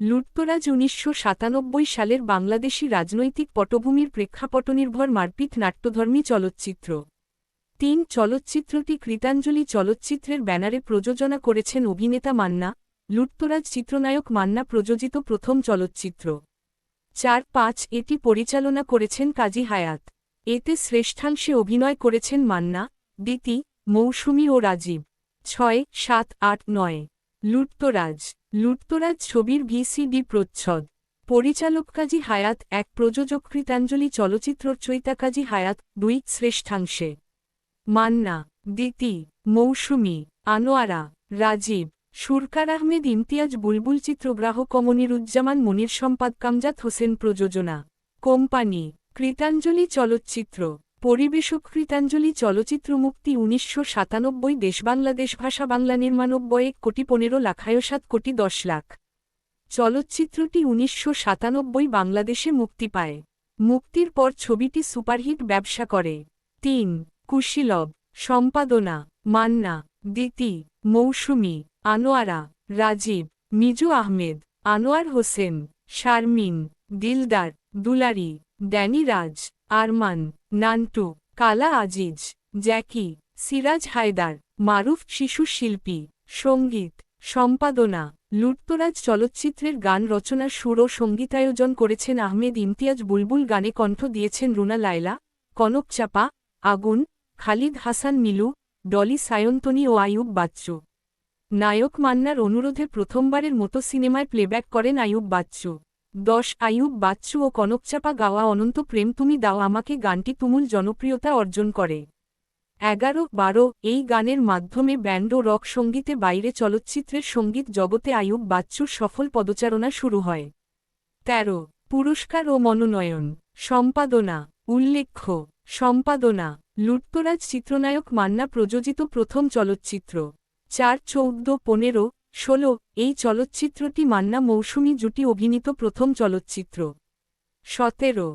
লুটতরাজ ১৯৯৭ সালের বাংলাদেশী রাজনৈতিক পটভূমির প্রেক্ষাপটনির্ভর মারপিট নাট্যধর্মী চলচ্চিত্র। ৩ চলচ্চিত্রটি কৃতাঞ্জলি চলচ্চিত্রের ব্যানারে প্রযোজনা করেছেন অভিনেতা মান্না। লুটতরাজ চিত্রনায়ক মান্না প্রযোজিত প্রথম চলচ্চিত্র। ৪-৫ এটি পরিচালনা করেছেন কাজী হায়াত। এতে শ্রেষ্ঠাংশে অভিনয় করেছেন মান্না, দিতি, মৌসুমী ও রাজীব। ৬-৭-৮-৯ লুটতরাজ ছবির ভিসিডি প্রচ্ছদ। পরিচালক কাজী হায়াত ১ প্রযোজক কৃতাঞ্জলি চলচ্চিত্ররচয়িতা কাজী হায়াত ২ শ্রেষ্ঠাংশে মান্না, দিতি, মৌসুমী, আনোয়ারা, রাজীব, সুরকার আহমেদ ইমতিয়াজ বুলবুল চিত্রগ্রাহক মনিরুজ্জামান মনির সম্পাদ কামজাত হোসেন প্রযোজনা কোম্পানি কৃতাঞ্জলি চলচ্চিত্র পরিবেশক কৃতাঞ্জলি চলচ্চিত্র মুক্তি ১৯৯৭ দেশ বাংলাদেশ ভাষা বাংলা নির্মাণ ১,১৫,৭,১০,০০,০০০ চলচ্চিত্রটি ১৯৯৭ বাংলাদেশে মুক্তি পায়। মুক্তির পর ছবিটি সুপারহিট ব্যবসা করে। ৩ কুশীলব সম্পাদনা মান্না, দিতি, মৌসুমী, আনোয়ারা, রাজীব, মিজু আহমেদ, আনোয়ার হোসেন, শারমিন, দিলদার, দুলারি, ড্যানি রাজ, আরমান, নান্টু, কালা আজিজ, জ্যাকি, সিরাজ হায়দার, মারুফ শিশু শিল্পী। সঙ্গীত সম্পাদনা লুটতরাজ চলচ্চিত্রের গান রচনা সুর ও সঙ্গীতায়োজন করেছেন আহমেদ ইমতিয়াজ বুলবুল। গানে কণ্ঠ দিয়েছেন রুনা লায়লা, কনক চাপা, আগুন, খালিদ হাসান মিলু, ডলি সায়ন্তনী ও আইয়ুব বাচ্চু। নায়ক মান্নার অনুরোধে প্রথমবারের মতো সিনেমায় প্লেব্যাক করেন আইয়ুব বাচ্চু। ১০ আইয়ুব বাচ্চু ও কনকচাপা গাওয়া অনন্ত প্রেম তুমি দাও আমাকে গানটি তুমুল জনপ্রিয়তা অর্জন করে। ১১-১২ এই গানের মাধ্যমে ব্যান্ড ও রক সঙ্গীতে বাইরে চলচ্চিত্রের সঙ্গীত জগতে আইয়ুব বাচ্চুর সফল পদচারণা শুরু হয়। ১৩ পুরস্কার ও মনোনয়ন সম্পাদনা উল্লেখ্য সম্পাদনা লুটতরাজ চিত্রনায়ক মান্না প্রযোজিত প্রথম চলচ্চিত্র। ৪-১৪-১৫-১৬ এই চলচ্চিত্রটি মান্না মৌসুমী জুটি অভিনীত প্রথম চলচ্চিত্র। ১৭